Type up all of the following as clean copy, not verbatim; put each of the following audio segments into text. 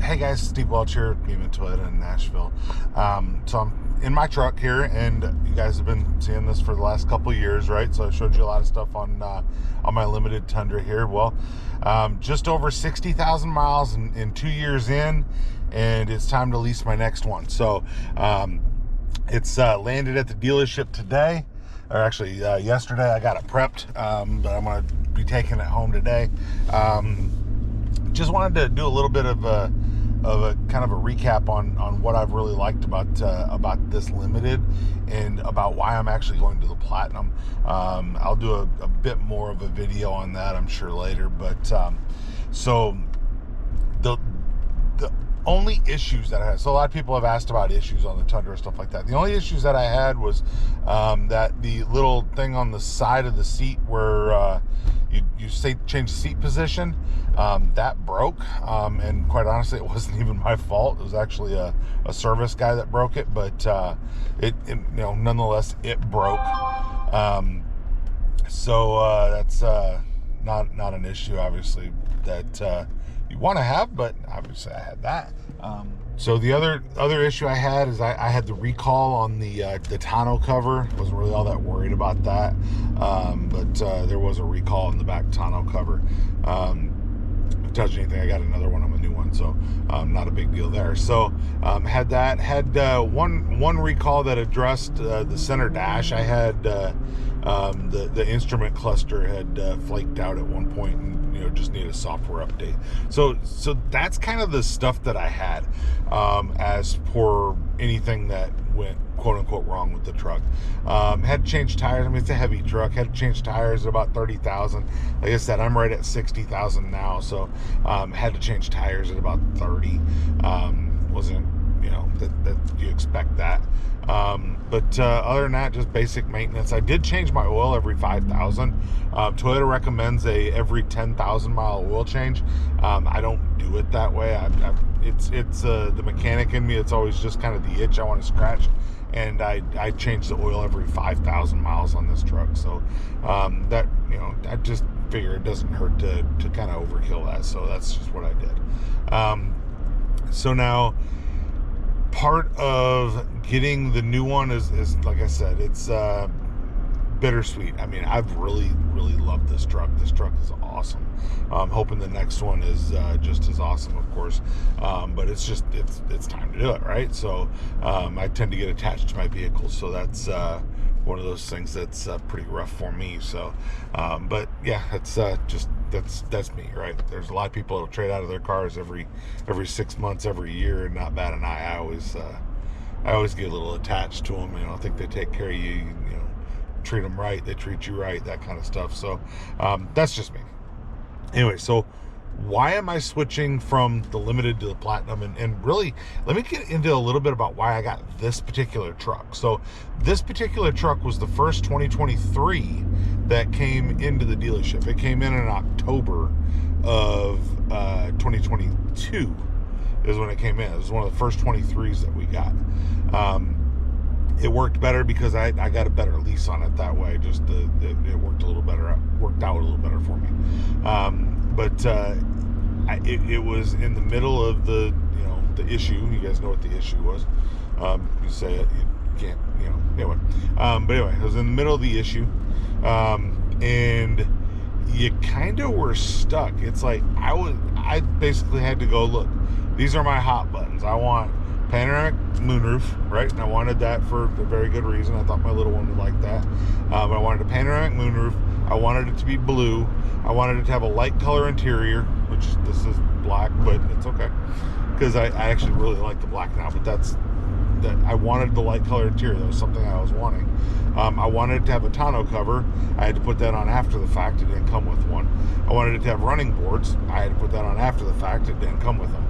Hey guys, Steve Welch here, Limited Tundra in Nashville. So I'm in my truck here, and you guys have been seeing this for the last couple of years, right? So I showed you a lot of stuff on my Limited Tundra here. Well, just over 60,000 miles in 2 years in, and it's time to lease my next one. So it's landed at the dealership today, or actually yesterday. I got it prepped, but I'm going to be taking it home today. Just wanted to do a little bit of a kind of a recap on what I've really liked about this Limited, and about why I'm actually going to the Platinum. I'll do a bit more of a video on that, I'm sure, later. But so the only issues that I had, so a lot of people have asked about issues on the Tundra, stuff like that. The only issues that I had was that the little thing on the side of the seat where you change the seat position, that broke, and quite honestly, it wasn't even my fault. It was actually a service guy that broke it, but it nonetheless, it broke. So that's not an issue, obviously, that you want to have, but obviously I had that. So the other issue I had is I had the recall on the tonneau cover. Wasn't really all that worried about that, but there was a recall on the back tonneau cover. Touch anything, I got another one on the new one, so not a big deal there. So had that, had one recall that addressed the center dash. I had the instrument cluster had flaked out at one point, and just need a software update. So that's kind of the stuff that I had as for anything that went quote unquote wrong with the truck. Had to change tires. I mean, it's a heavy truck. Had to change tires at about 30,000. Like I said, I'm right at 60,000 now, so had to change tires at about 30. Wasn't that you expect that. But other than that, just basic maintenance. I did change my oil every 5,000. Toyota recommends a every 10,000 mile oil change. I don't do it that way. It's the mechanic in me. It's always just kind of the itch I want to scratch, and I change the oil every 5,000 miles on this truck. So that I just figure it doesn't hurt to kind of overkill that. So that's just what I did. So now, part of getting the new one is like I said, it's bittersweet. I mean, I've really loved this truck. This truck is awesome. I'm hoping the next one is just as awesome, of course. But it's time to do it, right? So I tend to get attached to my vehicle, so that's one of those things that's pretty rough for me. So but yeah, it's that's me, right? There's a lot of people that'll trade out of their cars every 6 months, every year, and not bat an eye. I always get a little attached to them. I think they take care of you. Treat them right, they treat you right, that kind of stuff. So that's just me. Anyway, so why am I switching from the Limited to the Platinum? And really, let me get into a little bit about why I got this particular truck. So this particular truck was the first 2023 that came into the dealership. It came in October of 2022 is when it came in. It was one of the first 23s that we got. It worked better because I got a better lease on it that way. Just it worked out a little better for me. But it was in the middle of the issue. You guys know what the issue was. You say it, you can't, anyway. But anyway, it was in the middle of the issue, and you kind of were stuck. It's like I basically had to go, look, these are my hot buttons. I want panoramic moonroof, right? And I wanted that for a very good reason. I thought my little one would like that. I wanted a panoramic moonroof. I wanted it to be blue. I wanted it to have a light color interior, which this is black, but it's okay, because I actually really like the black now. But that I wanted the light color interior. That was something I was wanting. I wanted it to have a tonneau cover. I had to put that on after the fact. It didn't come with one. I wanted it to have running boards. I had to put that on after the fact. It didn't come with them.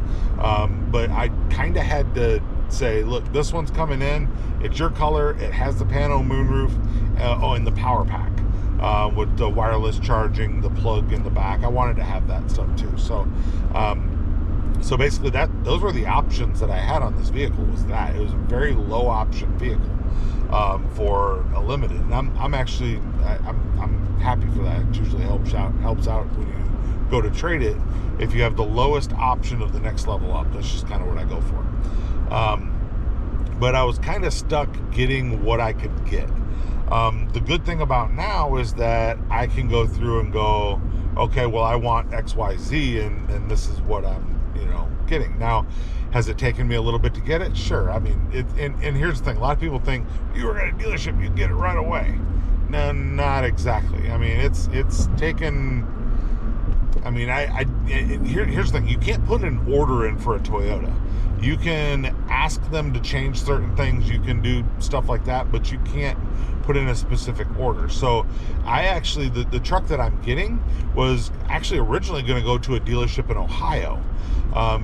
But I kind of had to say, look, this one's coming in. It's your color. It has the pano moonroof. And the power pack with the wireless charging, the plug in the back. I wanted to have that stuff too. So basically, those were the options that I had on this vehicle. Was that it was a very low option vehicle for a Limited, and I'm happy for that. It usually helps out when you go to trade it if you have the lowest option of the next level up. That's just kind of what I go for. But I was kind of stuck getting what I could get. The good thing about now is that I can go through and go, okay, well, I want XYZ, and this is what I'm, getting. Now, has it taken me a little bit to get it? Sure. I mean, and here's the thing. A lot of people think, you were at a dealership, you get it right away. No, not exactly. I mean, it's taken... I mean, here's the thing. You can't put an order in for a Toyota. You can ask them to change certain things. You can do stuff like that, but you can't put in a specific order. So I actually, the truck that I'm getting was actually originally going to go to a dealership in Ohio.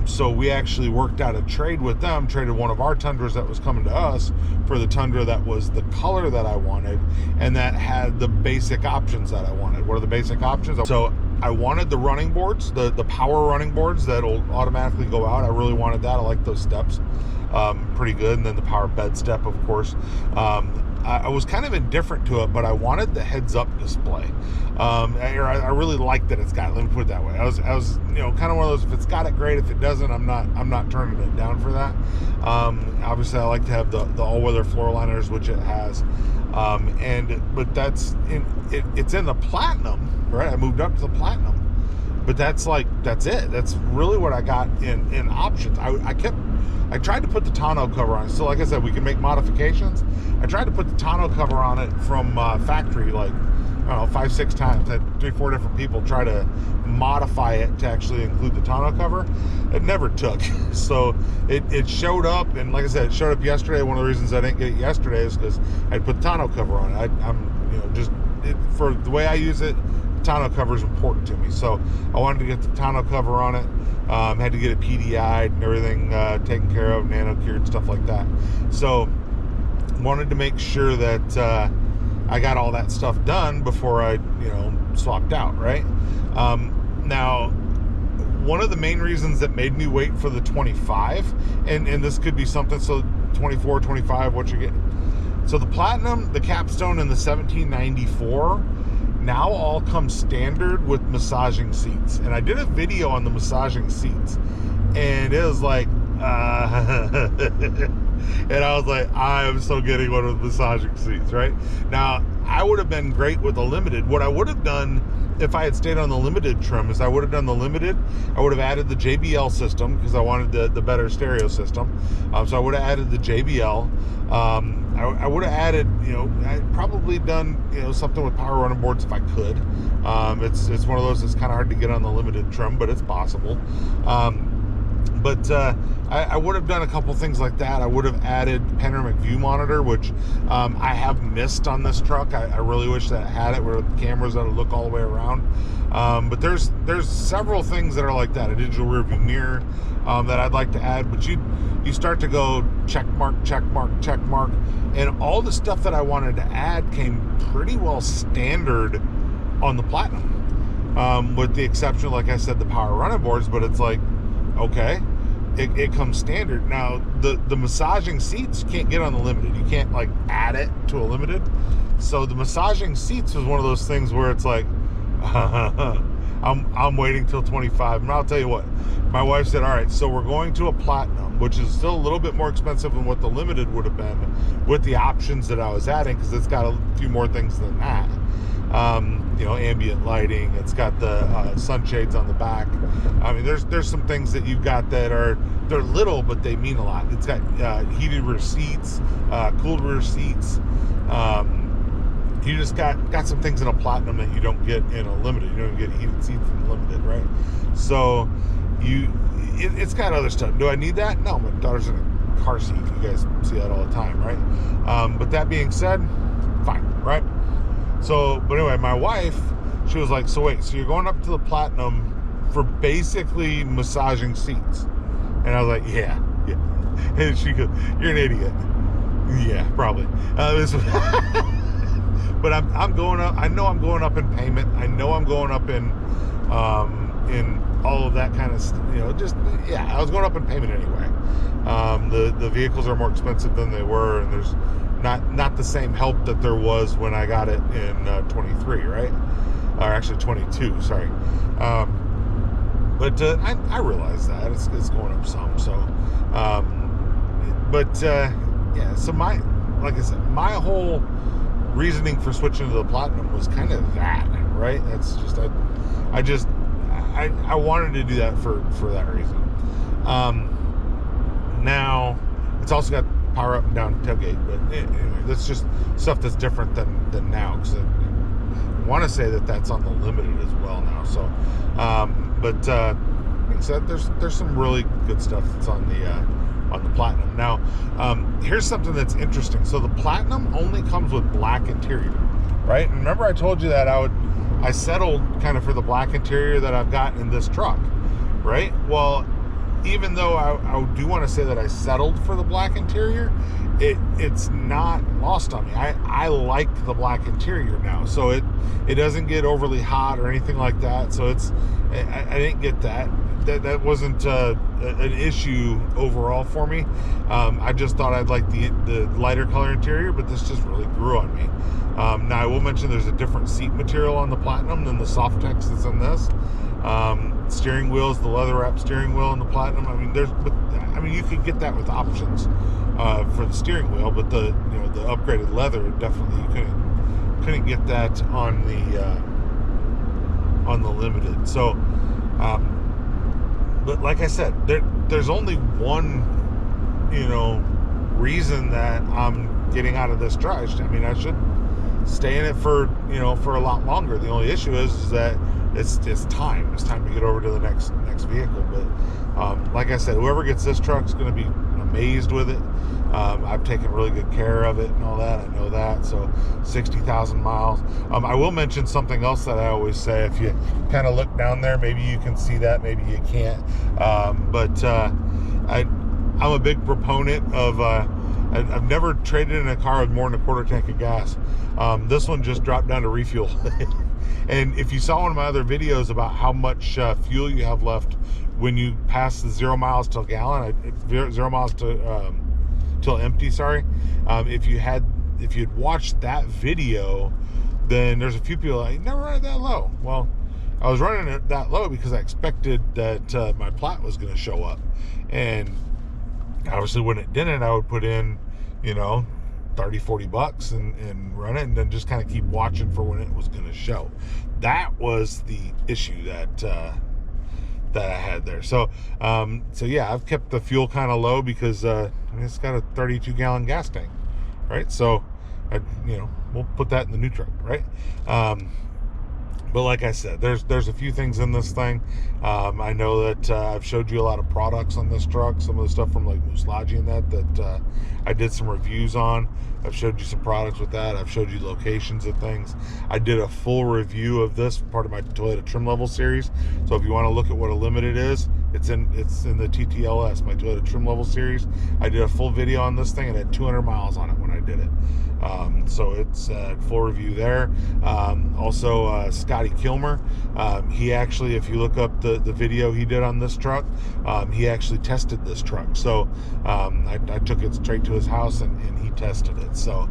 So we actually worked out a trade with them, traded one of our Tundras that was coming to us for the Tundra that was the color that I wanted and that had the basic options that I wanted. What are the basic options? So I wanted the running boards, the power running boards that'll automatically go out. I really wanted that. I like those steps. Pretty good. And then the power bed step, of course. I was kind of indifferent to it, but I wanted the heads-up display. I really like that it's got it. Let me put it that way. I was kind of one of those. If it's got it, great. If it doesn't, I'm not turning it down for that. Obviously, I like to have the all-weather floor liners, which it has. But that's it's in the platinum, right? I moved up to the platinum, but that's it. That's really what I got in options. I tried to put the tonneau cover on it. So like I said, we can make modifications. I tried to put the tonneau cover on it from factory, like, I don't know, 5-6 times. I had 3-4 different people try to modify it to actually include the tonneau cover. It never took. So it showed up, and like I said, it showed up yesterday. One of the reasons I didn't get it yesterday is because I put the tonneau cover on it. For the way I use it, the tonneau cover is important to me. So I wanted to get the tonneau cover on it. Had to get it PDI'd and everything taken care of, nano-cured, stuff like that. So wanted to make sure that I got all that stuff done before I, swapped out, right? Now, one of the main reasons that made me wait for the 25, and this could be something, so 24, 25, what you get. So the Platinum, the Capstone, and the 1794 now all come standard with massaging seats. And I did a video on the massaging seats, and it was like, and I was like, I am so getting one of the massaging seats, right? Now, I would have been great with the Limited. What I would have done if I had stayed on the Limited trim is I would have done the Limited. I would have added the JBL system because I wanted the better stereo system. So I would have added the JBL. I would have added, I'd probably done, something with power running boards if I could. It's one of those that's kind of hard to get on the Limited trim, but it's possible. But I would have done a couple things like that. I would have added panoramic view monitor, which I have missed on this truck. I really wish that I had it where the cameras that look all the way around. But there's several things that are like that. A digital rear view mirror that I'd like to add. But you start to go check mark, check mark, check mark. And all the stuff that I wanted to add came pretty well standard on the Platinum. With the exception, like I said, the power running boards. But it's like, okay, it comes standard. Now, the massaging seats you can't get on the Limited. You can't, like, add it to a Limited. So the massaging seats was one of those things where it's like, I'm waiting till 25. And I'll tell you what, my wife said, all right, so we're going to a Platinum, which is still a little bit more expensive than what the Limited would have been with the options that I was adding, because it's got a few more things than that. Ambient lighting. It's got the sunshades on the back. I mean, there's some things that you've got that they're little, but they mean a lot. It's got heated rear seats, cooled rear seats. You just got some things in a Platinum that you don't get in a Limited. You don't get heated seats in a Limited, right? So it's got other stuff. Do I need that? No, my daughter's in a car seat. You guys see that all the time, right? But that being said, fine, right? So, but anyway, my wife, she was like, so wait, so you're going up to the Platinum for basically massaging seats? And I was like, yeah. And she goes, you're an idiot. Yeah, probably. But I'm going up. I know I'm going up in payment. I know I'm going up in all of that kind of, I was going up in payment anyway. The vehicles are more expensive than they were, and there's not the same help that there was when I got it in 23, right? Or actually 22, sorry. But I realize that it's going up some. So, yeah. So like I said, my whole reasoning for switching to the Platinum was kind of that, right? That's just I wanted to do that for that reason. Now it's also got power up and down tailgate, but anyway, that's just stuff that's different than now, because I want to say that's on the Limited as well now. So, like I said, there's some really good stuff that's on the Platinum. Now, here's something that's interesting. So the Platinum only comes with black interior, right? And remember I told you that I settled kind of for the black interior that I've got in this truck, right? Well, even though I do want to say that I settled for the black interior, it's not lost on me. I like the black interior now, so it doesn't get overly hot or anything like that. So I didn't get that wasn't an issue overall for me. I just thought I'd like the lighter color interior, but this just really grew on me. Now I will mention there's a different seat material on the Platinum than the Softex that's in this. Steering wheels, the leather wrap steering wheel in the Platinum. I mean, you could get that with options for the steering wheel, but the upgraded leather, definitely you couldn't get that on the Limited. So, but like I said, there's only one reason that I'm getting out of this truck. I mean, I should stay in it for a lot longer. The only issue is that it's time. It's time to get over to the next vehicle. But like I said, whoever gets this truck is going to be amazed with it. I've taken really good care of it and all that. I know that. So 60,000 miles. I will mention something else that I always say. If you kind of look down there, maybe you can see that, maybe you can't. But I'm a big proponent of I've never traded in a car with more than a quarter tank of gas. This one just dropped down to refuel. And if you saw one of my other videos about how much fuel you have left when you pass the 0 miles to gallon, 0 miles to till empty, sorry. If you had watched that video, then there's a few people like, never run it that low. Well, I was running it that low because I expected that my plat was going to show up. And obviously when it didn't, I would put in, $30-40 and run it, and then just kind of keep watching for when it was going to show. That was the issue that I had there. So yeah, I've kept the fuel kind of low because it's got a 32-gallon gas tank, right? So we'll put that in the new truck, right? But like I said, there's a few things in this thing. I know that I've showed you a lot of products on this truck. Some of the stuff from like Muslaji and that I did some reviews on. I've showed you some products with that. I've showed you locations of things. I did a full review of this, part of my Toyota trim level series. So if you want to look at what a Limited is, it's in the TTLS, my Toyota trim level series. I did a full video on this thing and had 200 miles on it when I did it. So it's a full review there. Also, Scotty Kilmer, he actually, if you look up the video he did on this truck, he actually tested this truck. So I took it straight to his house and he tested it. So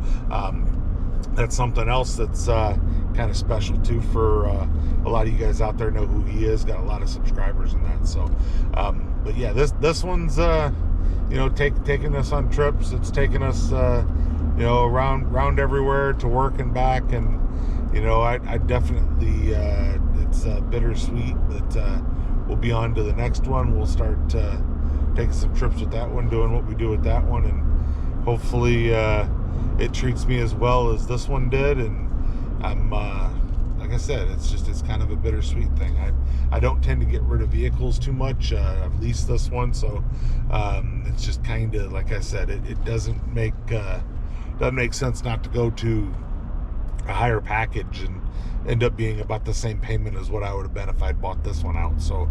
that's something else that's kind of special too for a lot of you guys out there know who he is. Got a lot of subscribers in that. So but yeah, this one's taking us on trips. It's taking us around everywhere to work and back, and I definitely it's bittersweet, but we'll be on to the next one. We'll start taking some trips with that one, doing what we do with that one, and hopefully it treats me as well as this one did. And I'm like I said, it's kind of a bittersweet thing. I don't tend to get rid of vehicles too much. I've leased this one, so it's just kind of, like I said, it doesn't make sense not to go to a higher package and end up being about the same payment as what I would have been if I'd bought this one out. So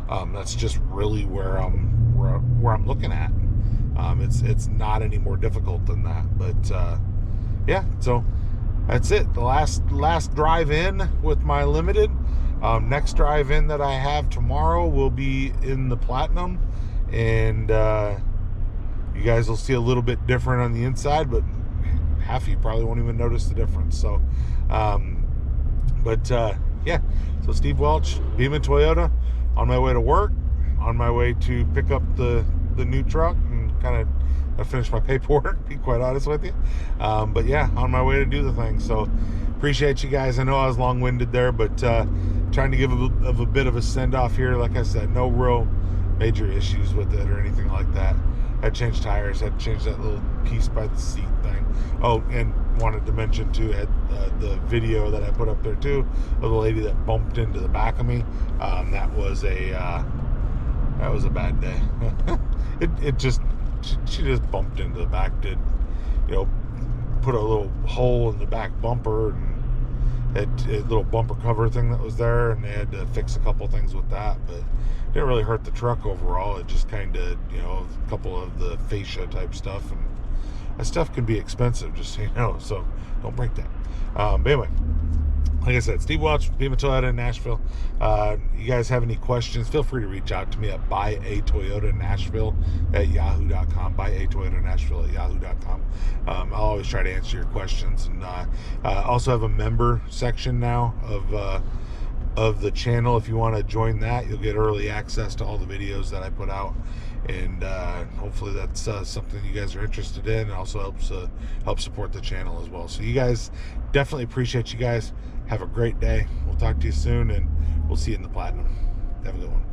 that's just really where I'm looking at. It's not any more difficult than that. But yeah, so that's it. The last drive in with my Limited. Next drive in that I have tomorrow will be in the Platinum, and you guys will see a little bit different on the inside, but half of you probably won't even notice the difference. So yeah, so Steve Welch, Beeman Toyota, on my way to work, on my way to pick up the new truck and kind of finish my paperwork, be quite honest with you. But yeah, on my way to do the thing. So appreciate you guys. I know I was long-winded there, but trying to give a bit of a send-off here. Like I said, no real major issues with it or anything like that. Had to change tires, had to change that little piece by the seat thing. Oh, and wanted to mention too, had the video that I put up there too of the lady that bumped into the back of me. That was a bad day. She just bumped into the back, did, put a little hole in the back bumper, and had a little bumper cover thing that was there, and they had to fix a couple things with that, but didn't really hurt the truck overall. It just kind of, a couple of the fascia type stuff, and that stuff can be expensive, just so you know, so don't break that. But anyway, like I said, Steve Welch, Beamer Toyota in Nashville. You guys have any questions, feel free to reach out to me at buyatoyotanashville@yahoo.com, buyatoyotanashville@yahoo.com. I'll always try to answer your questions, and also have a member section now of the channel. If you want to join that, you'll get early access to all the videos that I put out, and hopefully that's something you guys are interested in. It also helps support the channel as well. So you guys, definitely appreciate you guys. Have a great day. We'll talk to you soon, and we'll see you in the Platinum. Have a good one.